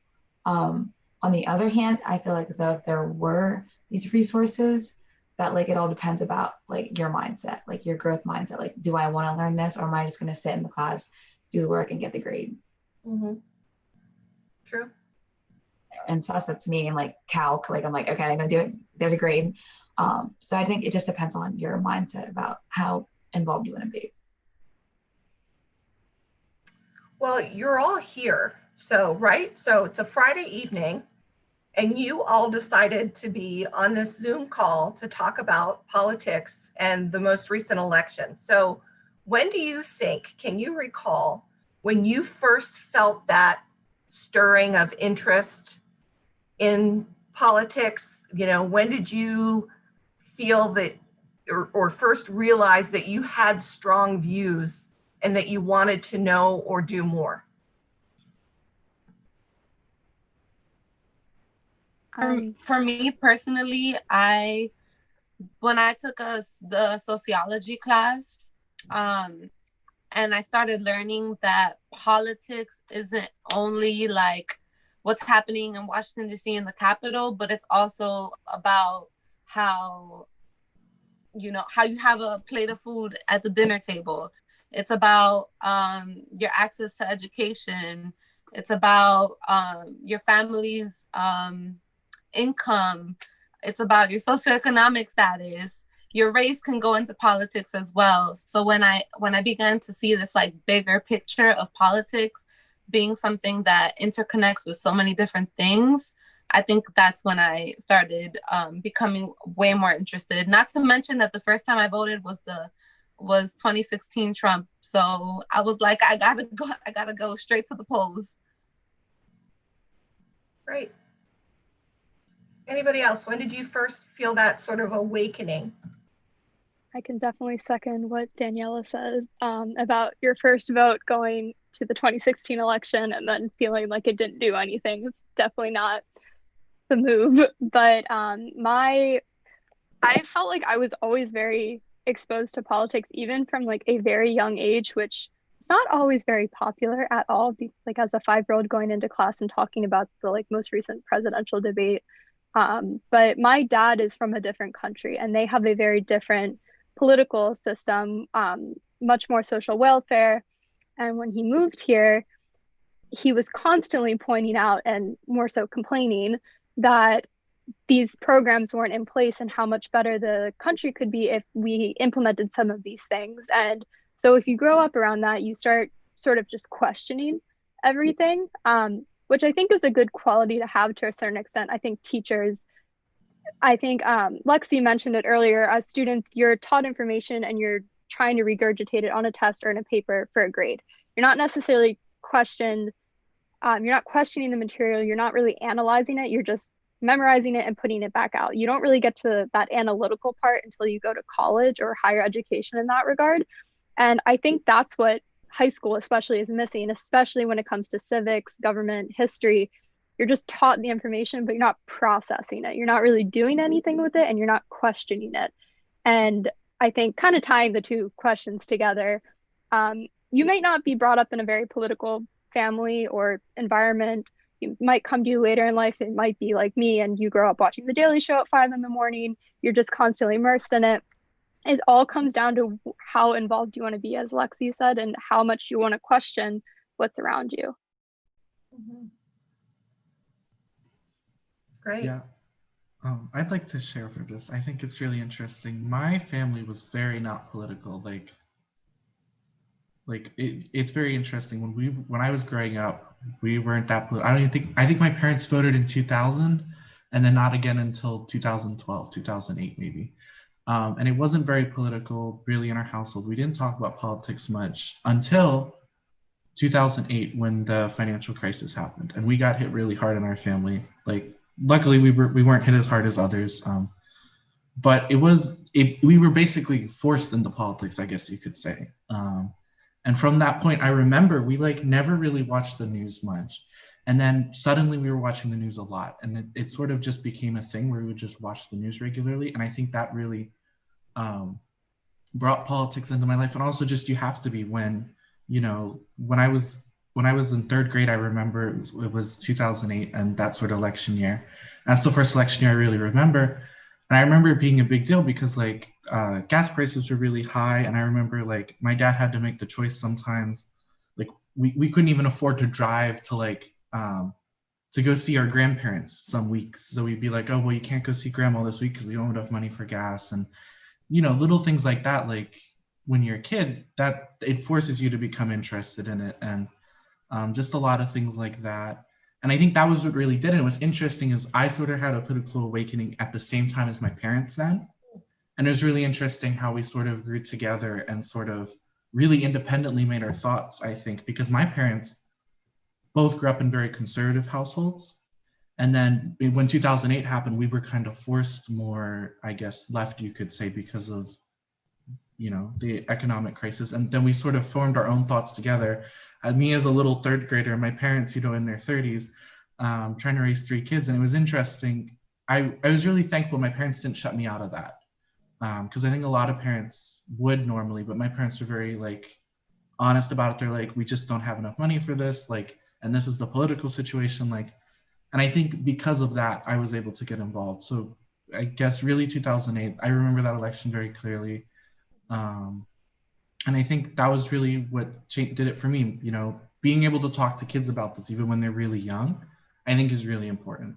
On the other hand, I feel like as though if there were these resources, that like it all depends about like your mindset, like your growth mindset. Like, do I want to learn this, or am I just going to sit in the class, do the work, and get the grade? True. And so that's me and like calc. Like I'm like, okay, I'm gonna do it. There's a grade. So I think it just depends on your mindset about how involved you want to be. Well, you're all here. So, right? So it's a Friday evening and you all decided to be on this Zoom call to talk about politics and the most recent election. So when do you think, can you recall when you first felt that stirring of interest in politics? You know, when did you feel that or first realize that you had strong views and that you wanted to know or do more? For me personally, when I took the sociology class, and I started learning that politics isn't only like what's happening in Washington, D.C. in the Capitol, but it's also about how you have a plate of food at the dinner table. It's about your access to education. It's about your family's income. It's about your socioeconomic status. Your race can go into politics as well. So when I began to see this like bigger picture of politics being something that interconnects with so many different things, I think that's when I started becoming way more interested. Not to mention that the first time I voted was 2016 Trump. So I was like, I gotta go straight to the polls. Great. Anybody else? When did you first feel that sort of awakening? I can definitely second what Daniela said about your first vote going to the 2016 election and then feeling like it didn't do anything. It's definitely not the move. But I felt like I was always very exposed to politics, even from like a very young age, which is not always very popular at all. Like as a 5-year-old going into class and talking about the like most recent presidential debate. But my dad is from a different country and they have a very different political system, much more social welfare. And when he moved here, he was constantly pointing out and more so complaining that these programs weren't in place and how much better the country could be if we implemented some of these things. And so if you grow up around that, you start sort of just questioning everything, which I think is a good quality to have to a certain extent. I think teachers, Lexi mentioned it earlier, as students, you're taught information and you're trying to regurgitate it on a test or in a paper for a grade. You're not necessarily you're not questioning the material, you're not really analyzing it, you're just memorizing it and putting it back out. You don't really get to that analytical part until you go to college or higher education in that regard. And I think that's what high school especially is missing, especially when it comes to civics, government, history. You're just taught the information, but you're not processing it. You're not really doing anything with it and you're not questioning it. And I think kind of tying the two questions together, you may not be brought up in a very political family or environment. You might come to you later in life. It might be like me and you grow up watching The Daily Show at 5 a.m. You're just constantly immersed in it. It all comes down to how involved you want to be, as Lexi said, and how much you want to question what's around you. Mm-hmm. Great. Yeah. I'd like to share for this. I think it's really interesting. My family was very not political. It's very interesting. When I was growing up, we weren't that political. I think my parents voted in 2000 and then not again until 2012, 2008 maybe. And it wasn't very political really in our household. We didn't talk about politics much until 2008 when the financial crisis happened, and we got hit really hard in our family. Like, luckily we weren't hit as hard as others, but we were basically forced into politics, I guess you could say. And from that point, I remember we never really watched the news much, and then suddenly we were watching the news a lot, and it sort of just became a thing where we would just watch the news regularly. And I think that really brought politics into my life. And also just, you have to be when I was in 3rd grade, I remember it was 2008 and that sort of election year. That's the first election year I really remember. And I remember it being a big deal because gas prices were really high. And I remember my dad had to make the choice sometimes. We couldn't even afford to drive to go see our grandparents some weeks. So we'd be like, oh, well, you can't go see grandma this week because we don't have enough money for gas. And, little things like that, when you're a kid, that it forces you to become interested in it. And just a lot of things like that. And I think that was what really did it. What's interesting is I sort of had a political awakening at the same time as my parents then. And it was really interesting how we sort of grew together and sort of really independently made our thoughts, I think, because my parents both grew up in very conservative households. And then when 2008 happened, we were kind of forced more, I guess, left, you could say, because of, the economic crisis. And then we sort of formed our own thoughts together. Me as a little 3rd grader, my parents, in their 30s, trying to raise 3 kids. And it was interesting. I was really thankful my parents didn't shut me out of that. Because I think a lot of parents would normally, but my parents were very honest about it. They're like, we just don't have enough money for this. And this is the political situation. And I think because of that, I was able to get involved. So I guess really 2008, I remember that election very clearly. And I think that was really what did it for me. Being able to talk to kids about this, even when they're really young, I think is really important.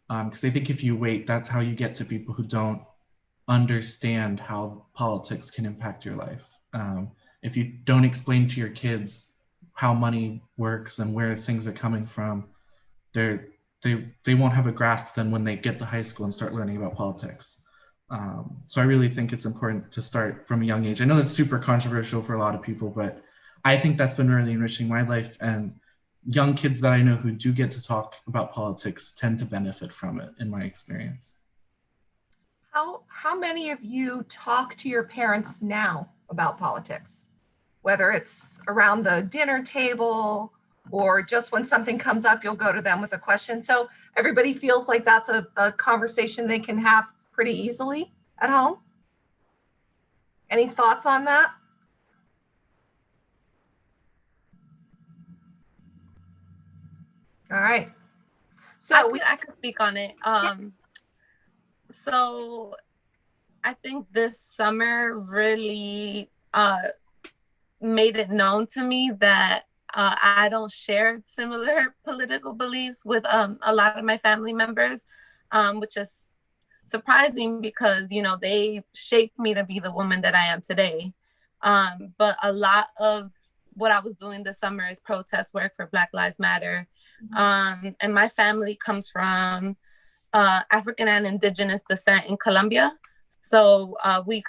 Because I think if you wait, that's how you get to people who don't understand how politics can impact your life. If you don't explain to your kids how money works and where things are coming from, they won't have a grasp then when they get to high school and start learning about politics. So I really think it's important to start from a young age. I know that's super controversial for a lot of people, but I think that's been really enriching my life. And young kids that I know who do get to talk about politics tend to benefit from it, in my experience. How many of you talk to your parents now about politics? Whether it's around the dinner table or just when something comes up, you'll go to them with a question. So everybody feels like that's a conversation they can have pretty easily at home. Any thoughts on that? All right. So I can speak on it. So I think this summer really made it known to me that I don't share similar political beliefs with a lot of my family members, which is surprising because, you know, they shaped me to be the woman that I am today. But a lot of what I was doing this summer is protest work for Black Lives Matter. And my family comes from African and indigenous descent in Colombia. So we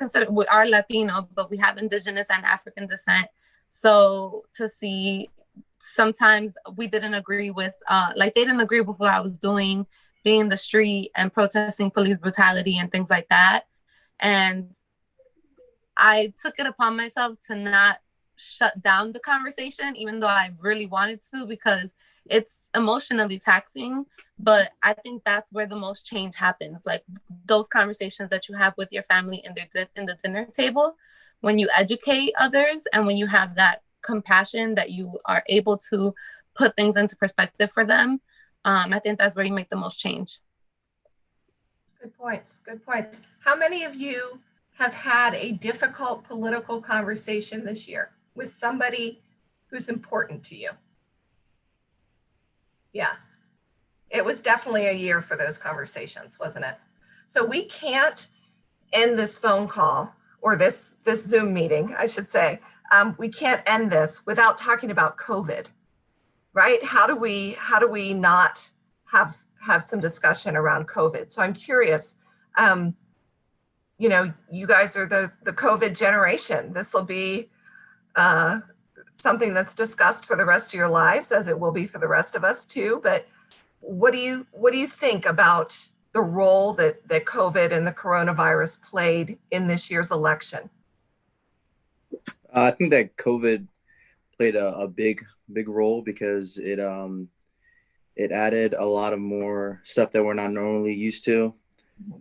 are Latino, but we have indigenous and African descent. So to see, sometimes we didn't agree with, like they didn't agree with what I was doing, being in the street and protesting police brutality and things like that. And I took it upon myself to not shut down the conversation, even though I really wanted to, because it's emotionally taxing. But I think that's where the most change happens. Like those conversations that you have with your family in the dinner table, when you educate others and when you have that compassion that you are able to put things into perspective for them, I think that's where you make the most change. good points. Good points. How many of you have had a difficult political conversation this year with somebody who's important to you? Yeah, it was definitely a year for those conversations, wasn't it? So we can't end this phone call or this Zoom meeting, I should say. We can't end this without talking about COVID, right? How do we not have some discussion around COVID? So I'm curious, you know, you guys are the COVID generation. This will be something that's discussed for the rest of your lives, as it will be for the rest of us too. But what do you think about the role that COVID and the coronavirus played in this year's election? I think that COVID played a big role because it added a lot of more stuff that we're not normally used to.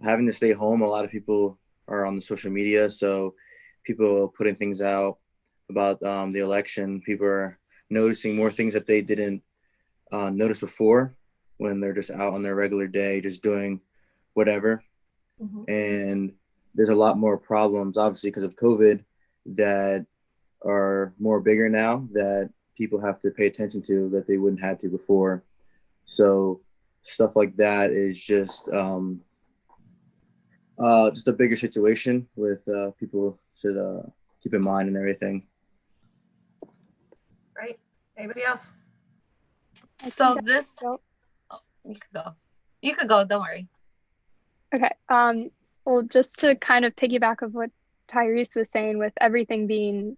Having to stay home, a lot of people are on the social media, so people are putting things out about the election. People are noticing more things that they didn't notice before when they're just out on their regular day, just doing whatever. And there's a lot more problems, obviously, because of COVID that are more bigger now that people have to pay attention to that they wouldn't have to before. So stuff like that is just a bigger situation with people should keep in mind and everything. Right. Anybody else? So this, oh, you could go. You could go, don't worry. Okay. Well, just to kind of piggyback of what Tyrese was saying with everything being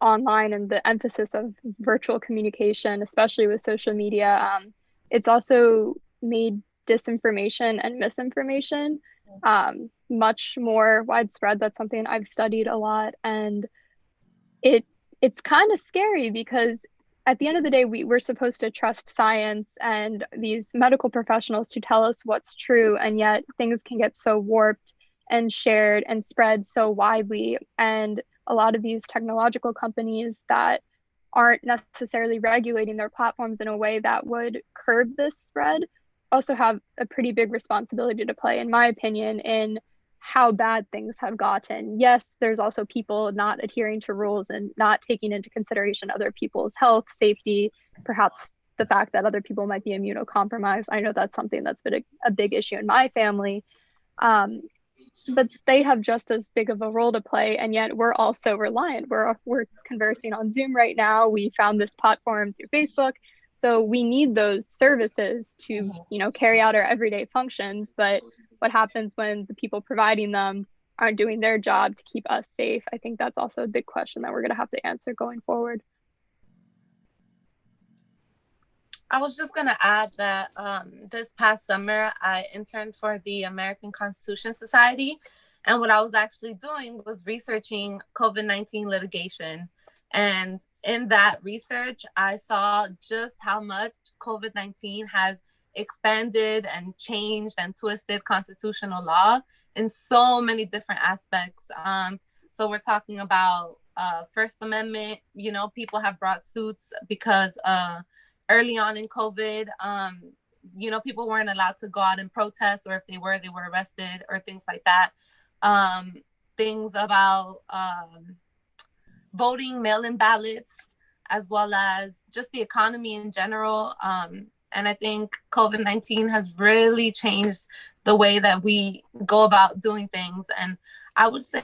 online and the emphasis of virtual communication, especially with social media, it's also made disinformation and misinformation much more widespread. That's something I've studied a lot, and it's kind of scary because at the end of the day, we're supposed to trust science and these medical professionals to tell us what's true, and yet things can get so warped and shared and spread so widely. And a lot of these technological companies that aren't necessarily regulating their platforms in a way that would curb this spread also have a pretty big responsibility to play, in my opinion, in how bad things have gotten. Yes, there's also people not adhering to rules and not taking into consideration other people's health, safety, perhaps the fact that other people might be immunocompromised. I know that's something that's been a big issue in my family. But they have just as big of a role to play, and yet we're also reliant. We're conversing on Zoom right now. We found this platform through Facebook. So we need those services to, you know, carry out our everyday functions. But what happens when the people providing them aren't doing their job to keep us safe? I think that's also a big question that we're going to have to answer going forward. I was just going to add that this past summer, I interned for the American Constitution Society. And what I was actually doing was researching COVID-19 litigation. And in that research, I saw just how much COVID-19 has expanded and changed and twisted constitutional law in so many different aspects. So we're talking about First Amendment. You know, people have brought suits because early on in COVID, you know, people weren't allowed to go out and protest, or if they were arrested or things like that. Things about voting, mail-in ballots, as well as just the economy in general. And I think COVID-19 has really changed the way that we go about doing things. And I would say,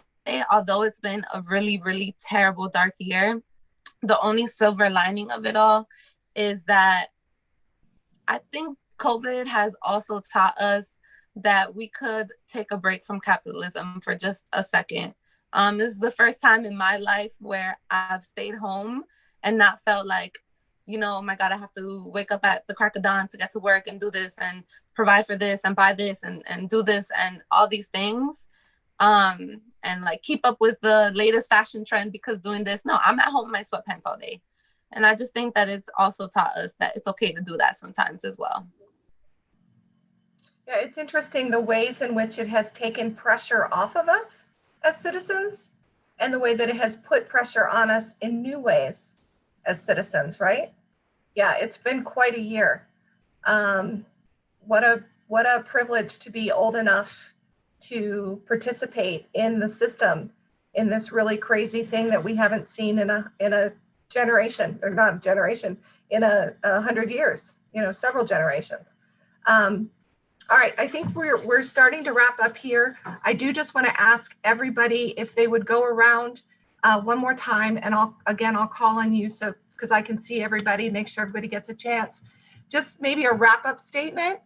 although it's been a really, really terrible, dark year, the only silver lining of it all is that I think COVID has also taught us that we could take a break from capitalism for just a second. This is the first time in my life where I've stayed home and not felt like, you know, oh my God, I have to wake up at the crack of dawn to get to work and do this and provide for this and buy this and do this and all these things. And like keep up with the latest fashion trend because doing this. No, I'm at home in my sweatpants all day. And I just think that it's also taught us that it's okay to do that sometimes as well. Yeah, it's interesting the ways in which it has taken pressure off of us as citizens and the way that it has put pressure on us in new ways as citizens, right? Yeah, it's been quite a year. What a privilege to be old enough to participate in the system in this really crazy thing that we haven't seen in a generation, or not a generation, in 100 years, you know, several generations. All right, I think we're starting to wrap up here. I do just want to ask everybody if they would go around one more time, and I'll call on you so because I can see everybody, make sure everybody gets a chance. Just maybe a wrap-up statement.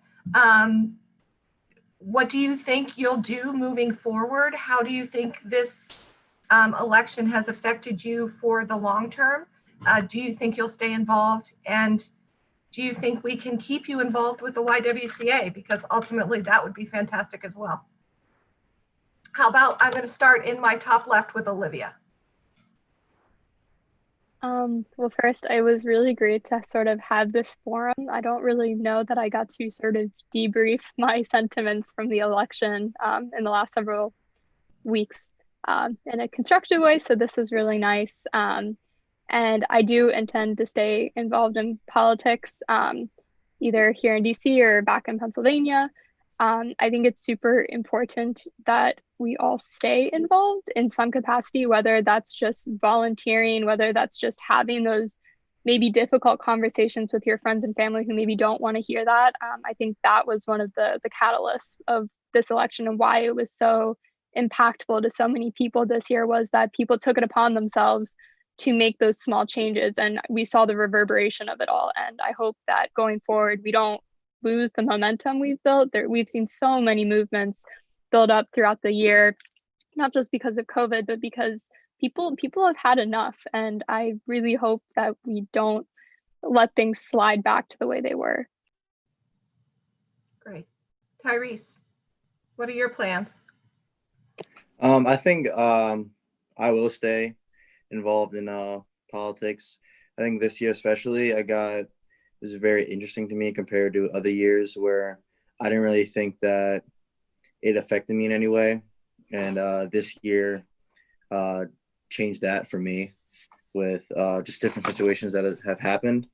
What do you think you'll do moving forward? How do you think this election has affected you for the long term? Do you think you'll stay involved? And do you think we can keep you involved with the YWCA? Because ultimately that would be fantastic as well. How about, I'm going to start in my top left with Olivia. Well, first, it was really great to sort of have this forum. I don't really know that I got to sort of debrief my sentiments from the election in the last several weeks in a constructive way. So this is really nice. And I do intend to stay involved in politics, either here in DC or back in Pennsylvania. I think it's super important that we all stay involved in some capacity, whether that's just volunteering, whether that's just having those maybe difficult conversations with your friends and family who maybe don't want to hear that. I think that was one of the catalysts of this election and why it was so impactful to so many people this year was that people took it upon themselves to make those small changes. And we saw the reverberation of it all. And I hope that going forward, we don't lose the momentum we've built. We've seen so many movements build up throughout the year, not just because of COVID, but because people have had enough. And I really hope that we don't let things slide back to the way they were. Great. Tyrese, what are your plans? I think I will stay involved in politics. I think this year especially, it was very interesting to me compared to other years where I didn't really think that it affected me in any way. And this year changed that for me with just different situations that have happened.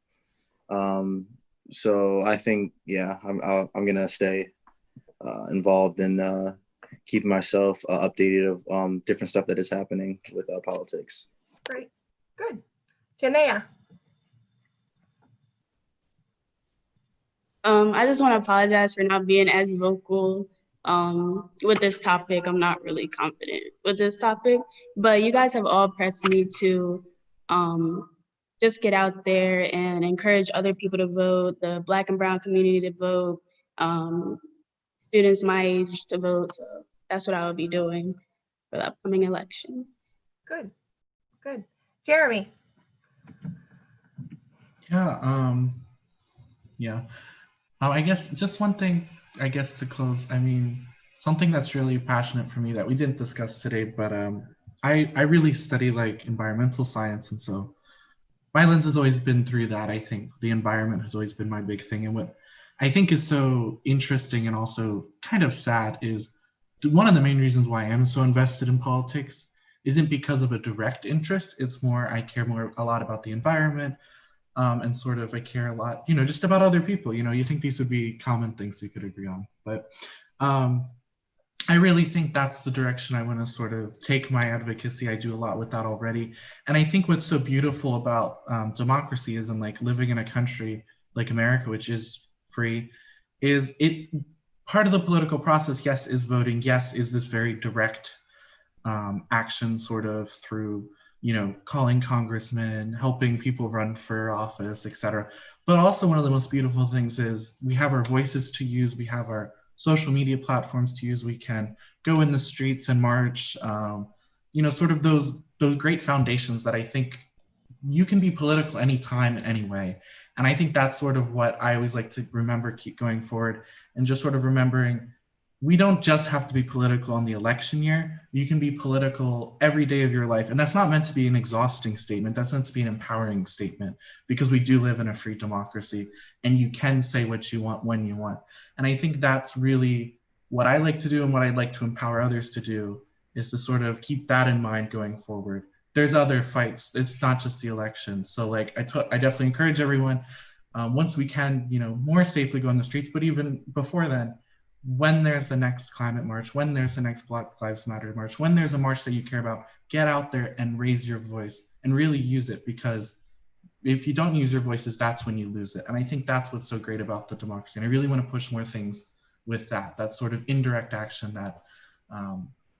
So I think, yeah, I'm going to stay involved in keeping myself updated of different stuff that is happening with politics. Great. Good. Janaea. I just want to apologize for not being as vocal with this topic. I'm not really confident with this topic, but you guys have all pressed me to just get out there and encourage other people to vote, the Black and brown community to vote, students my age to vote. So that's what I will be doing for the upcoming elections. Good. Good. Jeremy. Yeah, Yeah. I guess just one thing, I guess to close, I mean, something that's really passionate for me that we didn't discuss today, but I really study like environmental science. And so my lens has always been through that. I think the environment has always been my big thing. And what I think is so interesting and also kind of sad is one of the main reasons why I am so invested in politics isn't because of a direct interest. It's more, I care more a lot about the environment, and sort of I care a lot, just about other people. You think these would be common things we could agree on, but um, I really think that's the direction I want to sort of take my advocacy. I do a lot with that already. And I think what's so beautiful about democracy is in like living in a country like America, which is free, is it part of the political process, yes, is voting, yes, is this very direct action sort of through, calling congressmen, helping people run for office, etc. But also one of the most beautiful things is we have our voices to use, we have our social media platforms to use, we can go in the streets and march, sort of those great foundations that I think you can be political anytime and any way. And I think that's sort of what I always like to remember, keep going forward, and just sort of remembering we don't just have to be political in the election year. You can be political every day of your life. And that's not meant to be an exhausting statement. That's meant to be an empowering statement, because we do live in a free democracy and you can say what you want when you want. And I think that's really what I like to do, and what I'd like to empower others to do is to sort of keep that in mind going forward. There's other fights. It's not just the election. So like I definitely encourage everyone, once we can, more safely go on the streets, but even before then, when there's the next climate march, when there's the next Black Lives Matter march, when there's a march that you care about, get out there and raise your voice and really use it, because if you don't use your voices, that's when you lose it. And I think that's what's so great about the democracy. And I really want to push more things with that sort of indirect action, that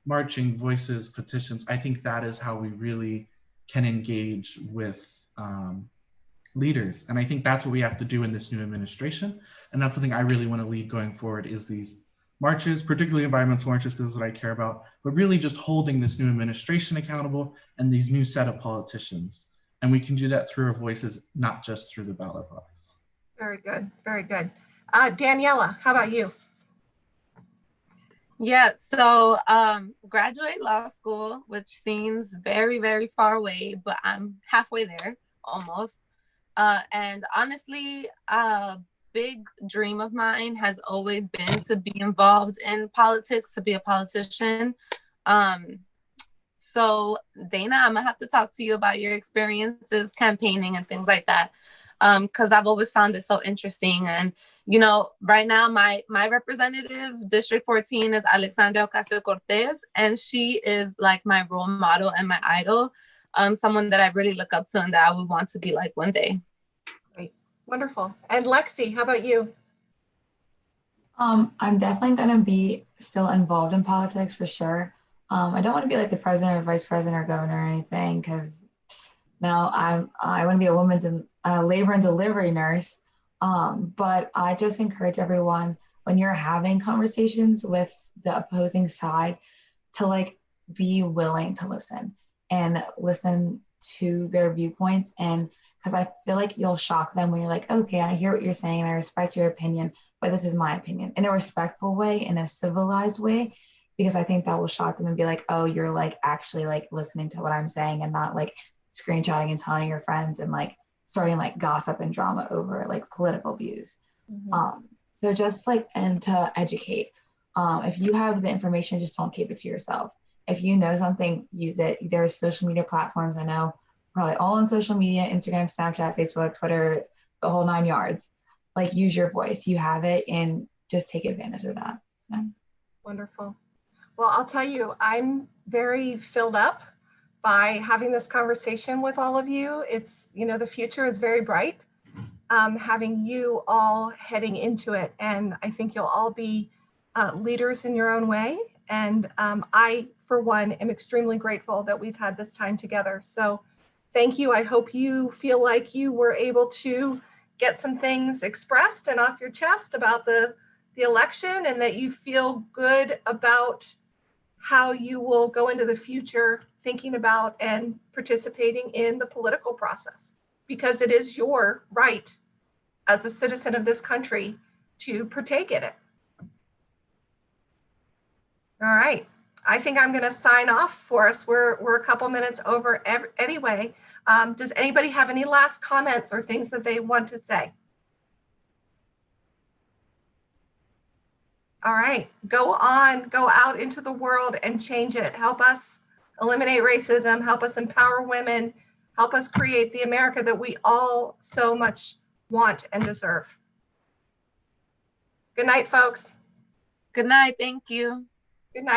marching, voices, petitions. I think that is how we really can engage with leaders. And I think that's what we have to do in this new administration. And that's something I really want to lead going forward, is these marches, particularly environmental marches, because that's what I care about, but really just holding this new administration accountable and these new set of politicians. And we can do that through our voices, not just through the ballot box. Very good, very good. Daniela, how about you? Yeah, so graduate law school, which seems very, very far away, but I'm halfway there, almost. And honestly, a big dream of mine has always been to be involved in politics, to be a politician. So Dana, I'm gonna have to talk to you about your experiences campaigning and things like that, because I've always found it so interesting. And right now my representative, District 14, is Alexandria Ocasio-Cortez, and she is like my role model and my idol, someone that I really look up to and that I would want to be like one day. Great, wonderful. And Lexi, how about you? I'm definitely going to be still involved in politics for sure. I don't want to be like the president or vice president or governor or anything, because now I want to be a women's labor and delivery nurse. But I just encourage everyone, when you're having conversations with the opposing side, to like be willing to listen and listen to their viewpoints. And because I feel like you'll shock them when you're like, okay, I hear what you're saying and I respect your opinion, but this is my opinion, in a respectful way, in a civilized way, because I think that will shock them and be like, oh, you're like actually like listening to what I'm saying and not like screenshotting and telling your friends and like starting like gossip and drama over like political views. Mm-hmm. So just like, and to educate. If you have the information, just don't keep it to yourself. If you know something, use it. There's social media platforms, I know, probably all on social media, Instagram, Snapchat, Facebook, Twitter, the whole 9 yards. Like, use your voice. You have it, and just take advantage of that. So. Wonderful. Well, I'll tell you, I'm very filled up by having this conversation with all of you. It's, the future is very bright, having you all heading into it. And I think you'll all be leaders in your own way. And I, for one, am extremely grateful that we've had this time together. So thank you. I hope you feel like you were able to get some things expressed and off your chest about the election, and that you feel good about how you will go into the future thinking about and participating in the political process, because it is your right as a citizen of this country to partake in it. All right. I think I'm going to sign off for us. We're a couple minutes over anyway. Does anybody have any last comments or things that they want to say? All right, go out into the world and change it. Help us eliminate racism, help us empower women, help us create the America that we all so much want and deserve. Good night, folks. Good night. Thank you. Good night.